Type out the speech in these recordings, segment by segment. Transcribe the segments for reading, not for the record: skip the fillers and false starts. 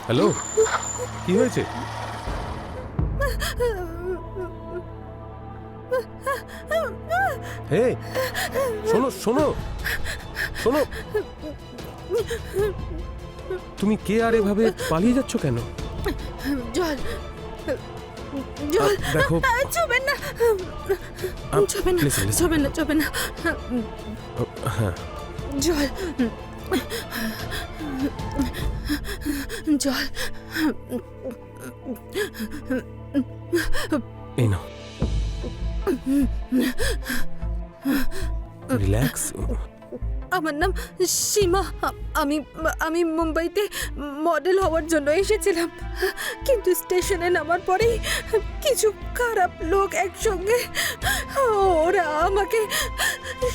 Hello, কি হয়েছে? হে, শোনো শোনো শোনো, তুমি কে আর এভাবে পালিয়ে যাচ্ছ কেন? জল জল দেখো, ছবেন না, ছবেন না, listen, listen. ছবেন না, ছবেন না। হ্যাঁ, জল জল এই নাও, রিল্যাক্স। আমার নাম সীমা। আমি আমি মুম্বাইতে মডেল হওয়ার জন্য এসেছিলাম, কিন্তু স্টেশনে নামার পরেই কিছু খারাপ লোক একসঙ্গে ওরা আমাকে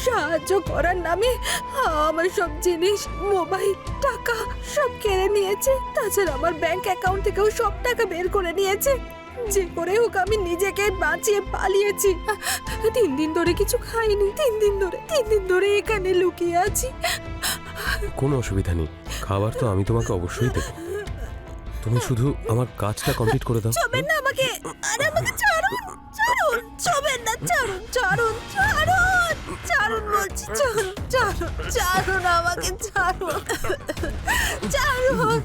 সাহায্য করার নামে আমার সব জিনিস, মোবাইল, টাকা সব কেড়ে নিয়েছে। তাছাড়া আমার ব্যাংক অ্যাকাউন্ট থেকেও সব টাকা বের করে নিয়েছে। যে করে হোক আমি নিজেকে বাঁচিয়ে পালিয়েছি। 3 দিন ধরে কিছু খাইনি, 3 দিন ধরে এখানে লুকিয়ে আছি। কোনো অসুবিধা নেই, খাবার তো আমি তোমাকে অবশ্যই দেবো। তুমি শুধু আমার কাজটা কমপ্লিট করে দাও। ছবেন না আমাকে, আরে আমাকে ছাড়ুন, ছাড়ুন, ছবেন না, ছাড়ুন, ছাড়ুন, ছাড়ুন, ছাড়ুন বলছি, ছাড়ুন, ছাড়ুন, ছাড়ুন আমাকে, ছাড়ুন, ছাড়ুন,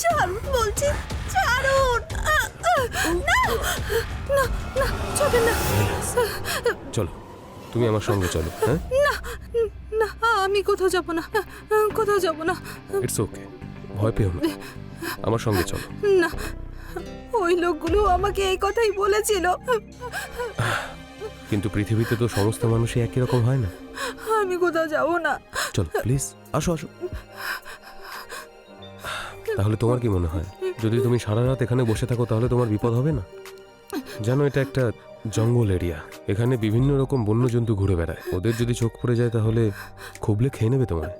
ছাড়ুন বলছি, ছাড়ুন। না না না, ছবেন না। চলো, তুমি আমার সঙ্গে চলো। হ্যাঁ, না না, আমি কোথাও যাব না, কোথাও যাব না। ইটস ওকে, ভয় পেও না, আমার সঙ্গে চলো। না, ওই লোকগুলো আমাকে এই কথাই বলেছিল। কিন্তু পৃথিবীতে তো সমস্ত মানুষই একই রকম হয় না। আমি কোথাও যাব না। চলো প্লিজ, আসো আসো। তাহলে তোমার কি মনে হয়, যদি তুমি সারা রাত এখানে বসে থাকো তাহলে তোমার বিপদ হবে না? জানো, এটা একটা জঙ্গল এরিয়া, এখানে বিভিন্ন রকম বন্যজন্তু ঘুরে বেড়ায়। ওদের যদি চোখ পড়ে যায় তাহলে খুবলে খেয়ে নেবে তোমায়।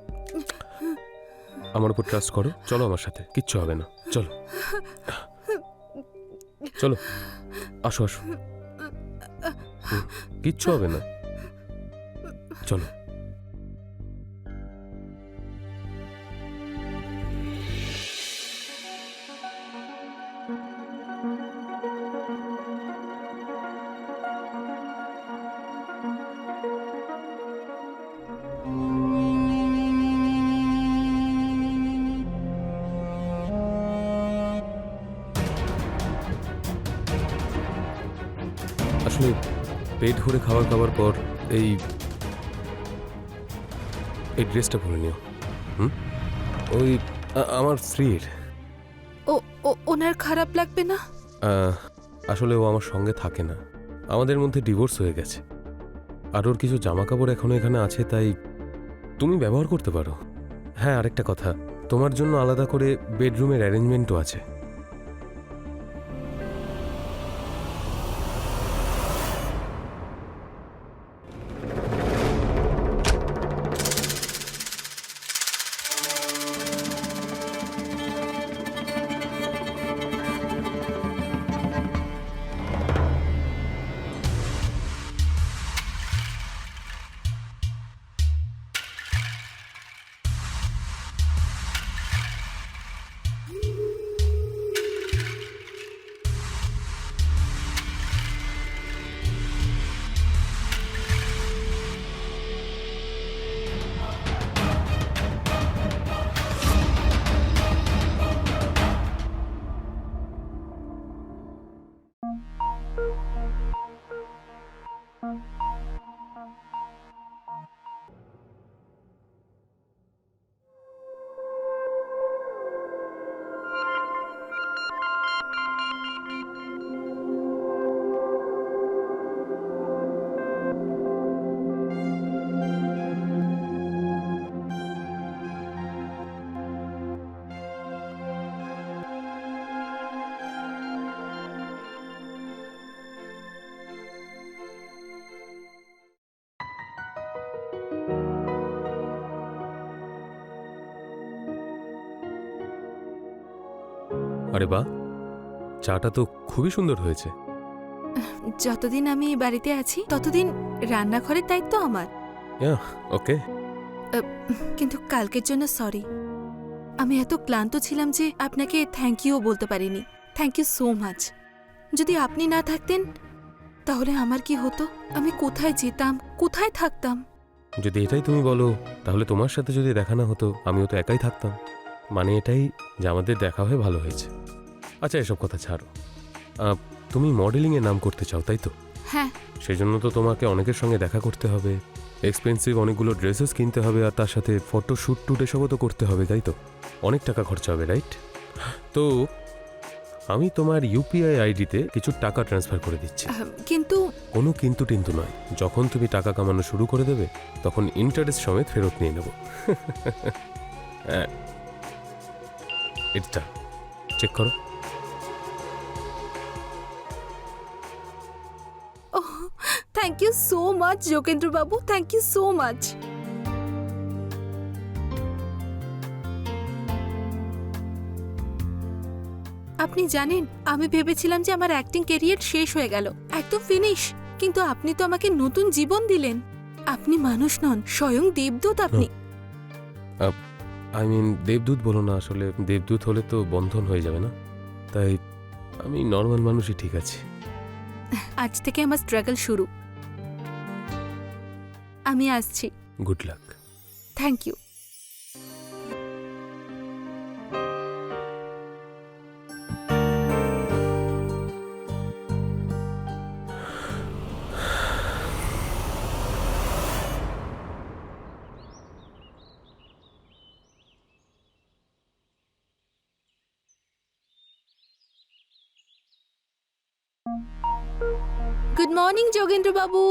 আমার উপর ট্রাস্ট করো, চলো আমার সাথে, কিচ্ছু হবে না। চলো চলো, আসো আসো, কিচ্ছু হবে না, চলো। আসলে পেট ভরে খাবার খাওয়ার পর এই ড্রেসটা পরে নিও। ওই আমার স্ত্রীর। ওনার খারাপ লাগবে না? আসলে ও আমার সঙ্গে থাকে না, আমাদের মধ্যে ডিভোর্স হয়ে গেছে। আর ওর কিছু জামা কাপড় এখনো এখানে আছে, তাই তুমি ব্যবহার করতে পারো। হ্যাঁ, আরেকটা কথা, তোমার জন্য আলাদা করে বেডরুমের অ্যারেঞ্জমেন্টও আছে। আরে বাহ, চাটা তো খুবই সুন্দর হয়েছে। যতদিন আমি এই বাড়িতে আছি ততদিন রান্নাঘরের দায়িত্ব আমার। ওকে। কিন্তু কালকের জন্য সরি। আমি এত ক্লান্ত ছিলাম যে আপনাকে থ্যাংক ইউ বলতে পারিনি। Thank you so much. যদি আপনি না থাকতেন তাহলে আমার কি হতো? আমি কোথায় যেতাম, কোথায় থাকতাম? যদি এটাই তুমি বলো, তাহলে তোমার সাথে যদি দেখা না হতো আমিও তো একাই থাকতাম। মানে এটাই যে আমাদের দেখা হয়ে ভালো হয়েছে। আচ্ছা, এসব কথা ছাড়ো। তুমি মডেলিংয়ে নাম করতে চাও, তাই তো? হ্যাঁ। সেজন্য তো তোমাকে অনেকের সঙ্গে দেখা করতে হবে, এক্সপেন্সিভ অনেকগুলো ড্রেসেস কিনতে হবে, আর তার সাথে ফটো শ্যুট টুট এসবও তো করতে হবে, তাই তো? অনেক টাকা খরচা হবে, রাইট? তো আমি তোমার ইউপিআই আইডিতে কিছু টাকা ট্রান্সফার করে দিচ্ছি। কিন্তু কোনো কিন্তু টিন্তু নয়। যখন তুমি টাকা কামানো শুরু করে দেবে তখন ইন্টারেস্ট সমেত ফেরত নিয়ে নেব। এটা চেক করো। Thank you so much Yogendra বাবু, থ্যাংক ইউ সো মাচ। আপনি জানেন, আমি ভেবেছিলাম যে আমার অ্যাক্টিং ক্যারিয়ার শেষ হয়ে গেল, একদম ফিনিশ। কিন্তু আপনি তো আমাকে নতুন জীবন দিলেন। আপনি মানুষ নন, স্বয়ং দেবদূত আপনি। আই মিন দেবদূত বলো না, আসলে দেবদূত হলে তো বন্ধন হয়ে যাবে না, তাই আমি নর্মাল মানুষই ঠিক আছে। আজ থেকে আমার স্ট্রাগল শুরু। আমি আসছি। Good luck. Thank you. Good morning Yogendra বাবু।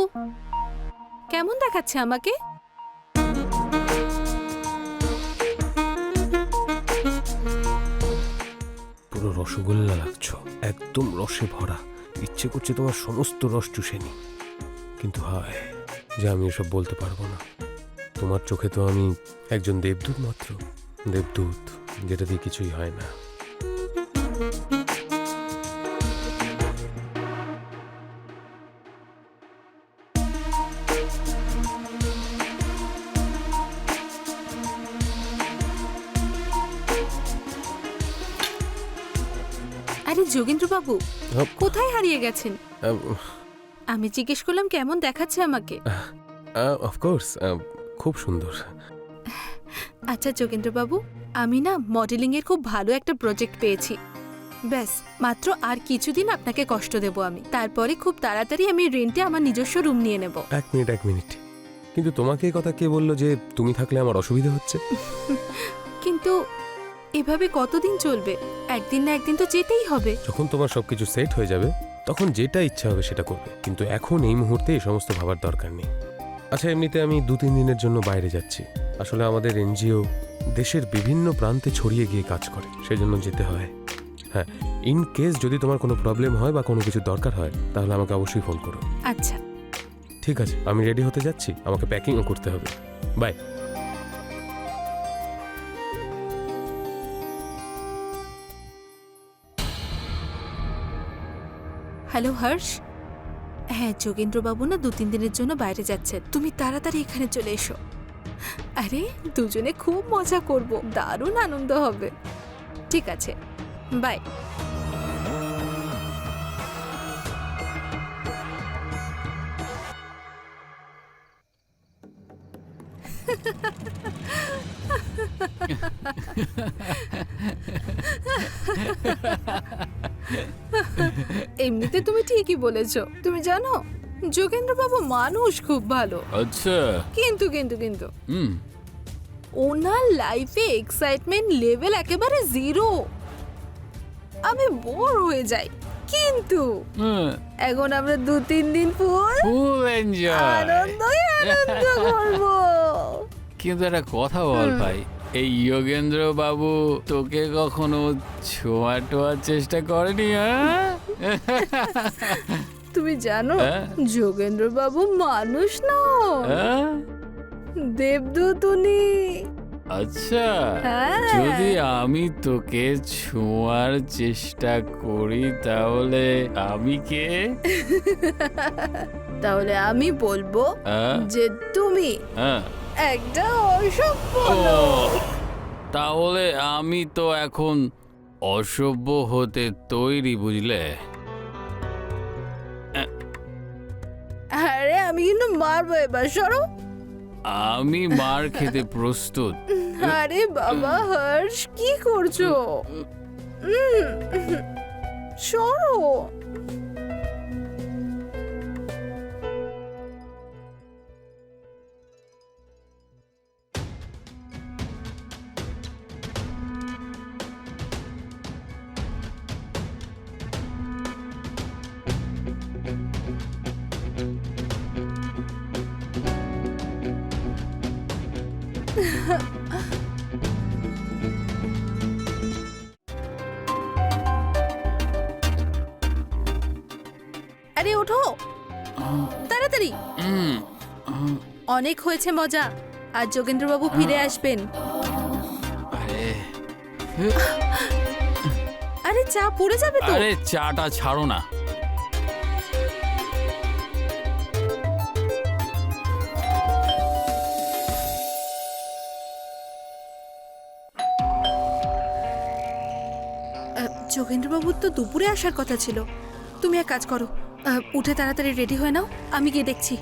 কেমন দেখাচ্ছে আমাকে? পুরো রসগোল্লা লাগছো, একদম রসে ভরা। ইচ্ছে করছে তোমার সমস্ত রস চুষে নি, কিন্তু হায় যে আমি এসব বলতে পারবো না। তোমার চোখে তো আমি একজন দেবদূত মাত্র, দেবদূত, যেটা দিয়ে কিছুই হয় না। আরে যোগেন্দ্র বাবু, কোথায় হারিয়ে গেছেন? আমি জিজ্ঞেস করলাম কেমন দেখাচ্ছে আমাকে। অফকোর্স খুব সুন্দর। আচ্ছা যোগেন্দ্র বাবু, আমি না মডেলিং এর খুব ভালো একটা প্রজেক্ট পেয়েছি। ব্যাস মাত্র আর কিছুদিন আপনাকে কষ্ট দেব আমি, তারপরে খুব তাড়াতাড়ি আমি রেন্টে আমার নিজস্ব রুম নিয়ে নেব। এক মিনিট, কিন্তু তোমাকে এই কথা কে বললো যে তুমি থাকলে আমার অসুবিধা হচ্ছে? কিন্তু এভাবে কতদিন চলবে? একদিন না একদিন তো যেতেই হবে। যখন তোমার সবকিছু সেট হয়ে যাবে তখন যেটা ইচ্ছা হবে সেটা করবে, কিন্তু এখন এই মুহূর্তে এই সমস্ত ভাবার দরকার নেই। আচ্ছা, এমনিতে আমি 2-3 দিনের জন্য বাইরে যাচ্ছি। আসলে আমাদের এনজিও দেশের বিভিন্ন প্রান্তে ছড়িয়ে গিয়ে কাজ করে, সেজন্য যেতে হয়। হ্যাঁ, ইন কেস যদি তোমার কোনো প্রবলেম হয় বা কোনো কিছু দরকার হয় তাহলে আমাকে অবশ্যই ফোন করো। আচ্ছা ঠিক আছে, আমি রেডি হতে যাচ্ছি, আমাকে প্যাকিংও করতে হবে। বাই। হ্যালো হর্ষ। হ্যাঁ যোগেন্দ্র বাবু না 2-3 দিনের জন্য বাইরে যাচ্ছেন, তুমি তাড়াতাড়ি এখানে চলে এসো। আরে দুজনে খুব মজা করব, দারুণ আনন্দ হবে। ঠিক আছে, বাই। এমনিতে তুমি ঠিকই বলেছো। তুমি জানো যোগেন্দ্র বাবু মানুষ খুব ভালো। আচ্ছা। কিন্তু কিন্তু কিন্তু ওনার লাইফে এক্সাইটমেন্ট লেভেল একেবারে জিরো। আমি বোর হয়ে যাই, কিন্তু এখন আমরা 2-3 দিন ফুল এনজয় আনন্দই আনন্দ করবো। কিন্তু একটা কথা বল ভাই, এই যোগেন্দ্র বাবু তোকে কখনো ছোঁয়া টোয়ার চেষ্টা করেনি? তুমি জানো হ্যাঁ? যোগেন্দ্র বাবু মানুষ নয়, দেবদূত উনি। আচ্ছা, হ্যাঁ। যদি আমি তোকে ছোঁয়ার চেষ্টা করি তাহলে আমি কে? তাহলে আমি বলবো হ্যাঁ? যে তুমি হ্যাঁ। একটা অসভ্য ও, লোক। তাহলে আমি তো এখন অসভ্য হতে তৈরি, বুঝলে? আরে আমি কিন্তু মারবো এবার, সরো। আমি মার খেতে প্রস্তুত। আরে বাবা হর্ষ, কি করছো? সরো। আরে ওঠো তাড়াতাড়ি। অনেক হয়েছে মজা, আজ যোগেন্দ্রবাবু ফিরে আসবেন। আরে আরে চা পড়ে যাবে তো। আরে চাটা ছাড়ো না। যোগেন্দ্রবাবুর তো দুপুরে আসার কথা ছিল। তুমি এক কাজ করো, উঠে তাড়াতাড়ি রেডি হয়ে নাও, আমি গিয়ে দেখছি।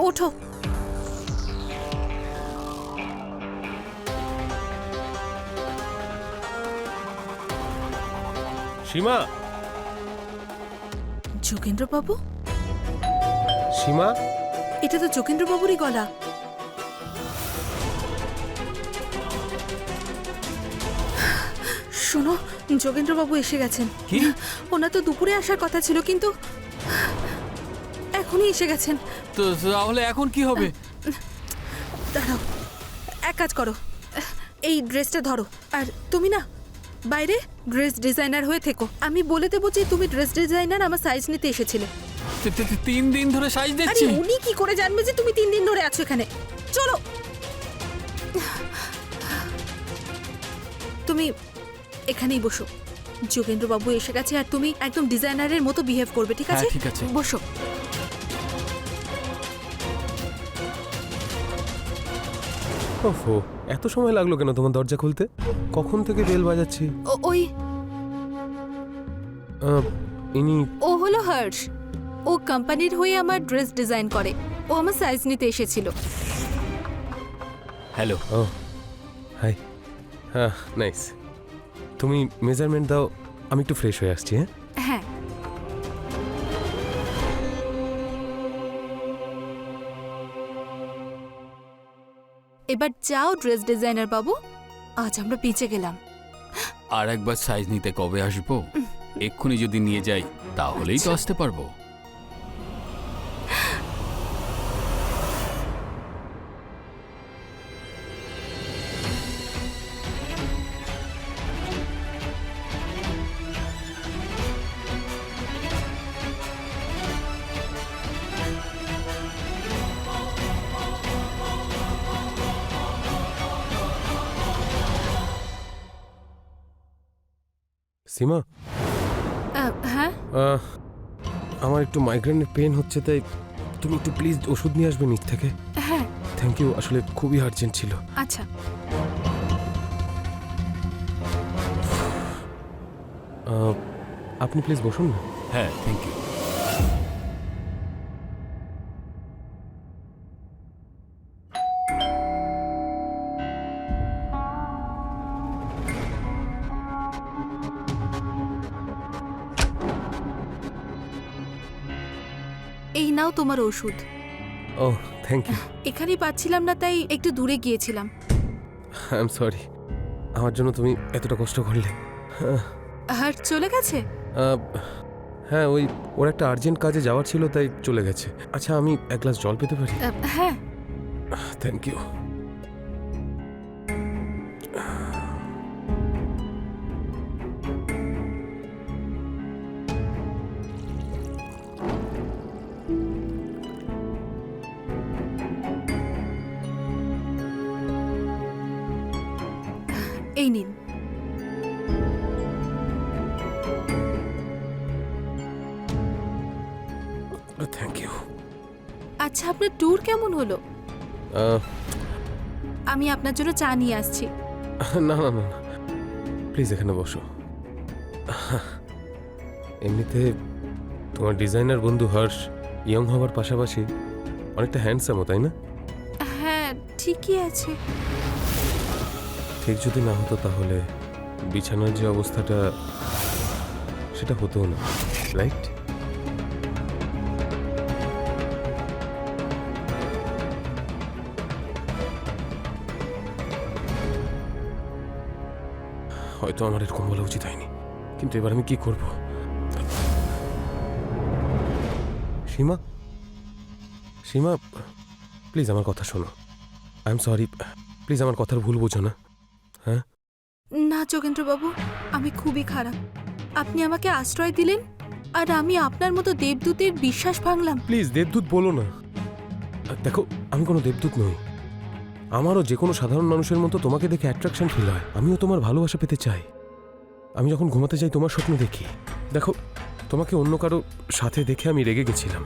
ওঠো। সীমা, যোগেন্দ্রবাবু? সীমা, এটা তো যোগেন্দ্রবাবুরই গলা। শোনো, যোগেন্দ্রবাবু এসে গেছেন। কি? ওনার তো দুপুরে আসার কথা ছিল, কিন্তু এখনই এসে গেছেন। তো তাহলে এখন কি হবে? দাঁড়াও, এক কাজ করো, এই ড্রেসটা ধরো, আর তুমি না বাইরে ড্রেস ডিজাইনার হয়ে থেকো। আমি বলে দেবো যে তুমি ড্রেস ডিজাইনার আমার সাইজ নিতে এসেছিলে। 3 দিন ধরে সাইজ আরে দিচ্ছি। উনি কি করে জানবে যে তুমি 3 দিন ধরে আছো এখানে? চলো, তুমি এখানেই বসো। যোগেন্দ্রবাবু এসে গেছে, আর তুমি একদম ডিজাইনারের মতো বিহেভ করবে, ঠিক আছে? হ্যাঁ, ঠিক আছে। বসো। ওহো, এত সময় লাগলো কেন তোমার দরজা খুলতে? কখন থেকে বেল বাজাচ্ছি। ওই ইনি ও হলো হর্ষ, ও কোম্পানির হয়ে আমার ড্রেস ডিজাইন করে। ও আমার সাইজ নিতে এসেছিল। হ্যালো। ও হাই। হ্যাঁ, নাইস। তুমি মেজারমেন্ট দাও, আমি একটু ফ্রেশ হয়ে আসছি। হ্যাঁ, হ্যাঁ। এবার যাও ড্রেস ডিজাইনার বাবু, আজ আমরা বেঁচে গেলাম। আর একবার সাইজ নিতে কবে আসবো? এক্ষুনি যদি নিয়ে যাই তাহলেই তো আসতে পারবো। সীমা, হ্যাঁ, আমার একটু মাইগ্রেনের পেন হচ্ছে, তাই তুমি একটু প্লিজ ওষুধ নিয়ে আসবে নিচ থেকে। হ্যাঁ, থ্যাংক ইউ, আসলে খুবই আর্জেন্ট ছিল। আচ্ছা। আপনি প্লিজ বসুন না। হ্যাঁ, থ্যাংক ইউ। এই নাও তোমার ওষুধ। ও থ্যাংক ইউ। এখানেই পাচ্ছিলাম না, তাই একটু দূরে গিয়েছিলাম। আই এম সরি, আমার জন্য তুমি এতটা কষ্ট করলে। আর চলে গেছে? হ্যাঁ, ওর একটা আর্জেন্ট কাজে যাওয়ার ছিল, তাই চলে গেছে। আচ্ছা, আমি এক গ্লাস জল পেতে পারি? হ্যাঁ। Thank you. এই নিন। Thank you. আচ্ছা, আপনার ট্যুর কেমন হলো? আমি আপনার জন্য চা নিয়ে আসছি। না না না প্লিজ এখানে বসো। এমনিতে তোমার ডিজাইনার বন্ধু হর্ষ ইয়ং হওয়ার পাশাপাশি অনেকটা হ্যান্ডসামও, তাই না? হ্যাঁ ঠিকই আছে। ঠিক যদি না হতো তাহলে বিছানার যে অবস্থাটা সেটা হতো না, রাইট? হয়তো আমার এরকম বলা উচিত হয়নি, কিন্তু এবার আমি কি করব? সীমা, সীমা প্লিজ আমার কথা শোনো। আই এম সরি, প্লিজ আমার কথার ভুল বোঝো না। হ্যাঁ, না যোগেন্দ্রবাবু, আমি খুবই খারাপ। আপনি আমাকে আশ্রয় দিলেন আর আমি আপনার মতো দেবদূতের বিশ্বাস ভাঙলাম। প্লিজ দেবদূত বলো না। দেখো আমি কোনো দেবদূত নই। আমারও যে কোনো সাধারণ মানুষের মতো তোমাকে দেখে অ্যাট্রাকশন ফিল হয়। আমিও তোমার ভালোবাসা পেতে চাই। আমি যখন ঘুমাতে যাই তোমার স্বপ্ন দেখি। দেখো তোমাকে অন্য কারো সাথে দেখে আমি রেগে গেছিলাম।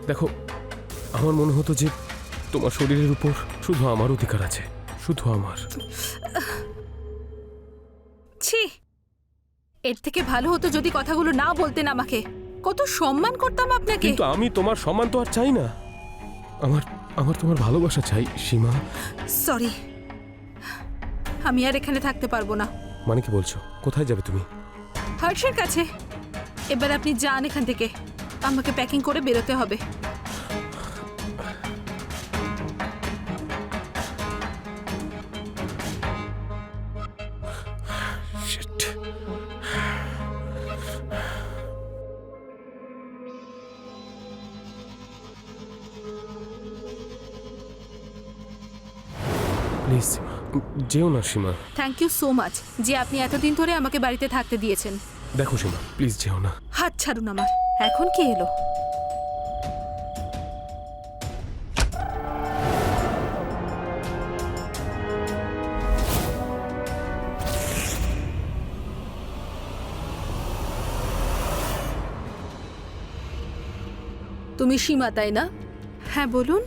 দেখো আমার মনে হতো যে তোমার শরীরের উপর শুধু আমার অধিকার আছে, শুধু আমার। ছি, এর থেকে ভালো হতো যদি কথাগুলো না বলতেন আমাকে। কত সম্মান করতাম আপনাকে। কিন্তু আমি তোমার সম্মান তো আর চাই না। আমার আমার তোমার ভালোবাসা চাই সীমা। সরি, আমি আর এখানে থাকতে পারবো না। মানে কি বলছো? কোথায় যাবে তুমি? হর্ষের কাছে। এবার আপনি যান এখান থেকে, আমাকে প্যাকিং করে বেরোতে হবে। Shit. প্লিজ সীমা, যেও না সীমা। থ্যাংক ইউ সো মাচ যে আপনি এতদিন ধরে আমাকে বাড়িতে থাকতে দিয়েছেন। দেখো সীমা, প্লিজ যেও না। হাত ছাড়ুন আমার। এখন কি এলো? তুমি সীমা, তাই না? হ্যাঁ বলুন।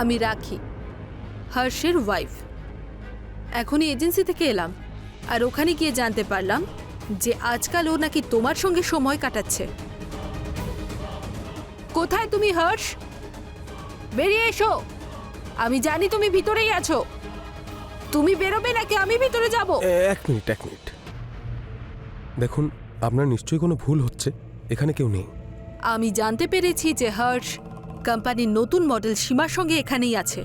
আমি রাখি, হর্ষের ওয়াইফ। এখনই এজেন্সি থেকে এলাম, আর ওখানে গিয়ে জানতে পারলাম যে আজকাল ও নাকি তোমার সঙ্গে সময় কাটাচ্ছে। কোথায় তুমি হর্ষ? বেরিয়ে এসো। আমি জানি তুমি ভিতরেই আছো। তুমি বেরোবে নাকি আমি ভিতরে যাব? এক মিনিট। দেখুন আপনার নিশ্চয়ই কোনো ভুল হচ্ছে। এখানে কেউ নেই। আমি জানতে পেরেছি যে হর্ষ কোম্পানির নতুন মডেল সীমার সঙ্গে এখানেই আছে।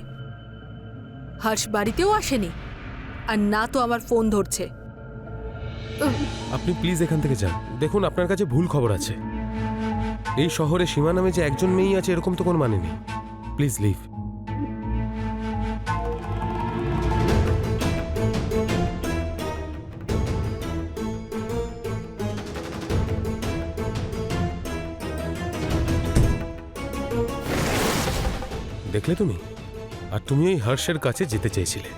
হর্ষ বাড়িতেও আসেনি, আর না তো আমার ফোন ধরছে। আপনি প্লিজ এখান থেকে যান। দেখুন আপনার কাছে ভুল খবর আছে। এই শহরে সীমা নামে যে একজন মেয়েই আছে এরকম তো কোনো মানে নেই। Please leave. দেখলে তুমি, আর তুমি ওই হর্ষের কাছে যেতে চেয়েছিলে।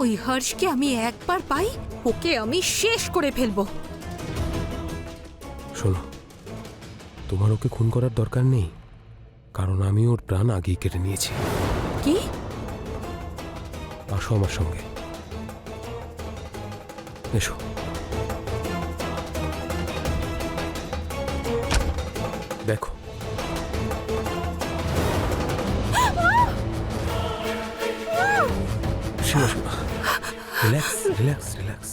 ওই হর্ষকে আমি একবার পাই, ওকে আমি শেষ করে ফেলবো। শোনো, তোমার ওকে খুন করার দরকার নেই, কারণ আমি ওর প্রাণ আগেই কেটে নিয়েছি। কি? আসো আমার সঙ্গে, এসো। দেখো রিল্যাক্স।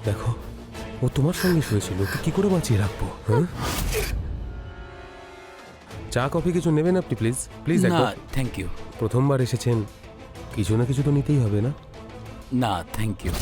দেখো ও তোমার সঙ্গে শুয়েছিল, ওকে কি করে বাঁচিয়ে রাখবো? হ্যাঁ, চা কফি কিছু নেবেন আপনি? প্লিজ না একবার। Thank you. প্রথমবার এসেছেন, কিছু না কিছু তো নিতেই হবে না? না থ্যাংক ইউ।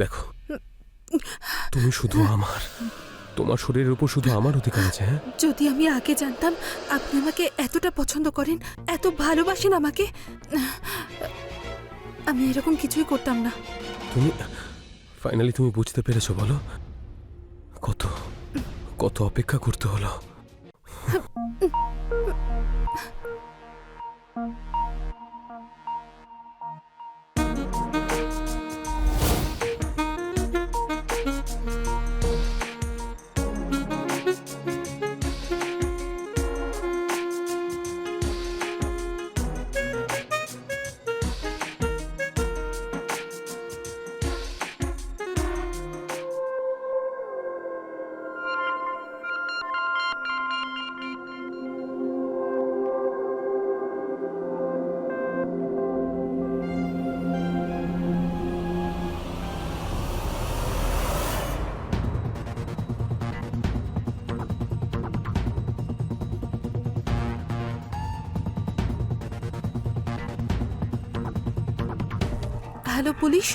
দেখো তুমি শুধু আমার, তোমার শরীরের উপর শুধু আমার অধিকার আছে। হ্যাঁ, যদি আমি আগে জানতাম আপনি আমাকে এতটা পছন্দ করেন, এত ভালোবাসেন আমাকে, আমি এরকম কিছুই করতাম না। তুমি ফাইনালি তুমি বুঝতে পেরেছো? বলো, কত কত অপেক্ষা করতে হলো। Hello police.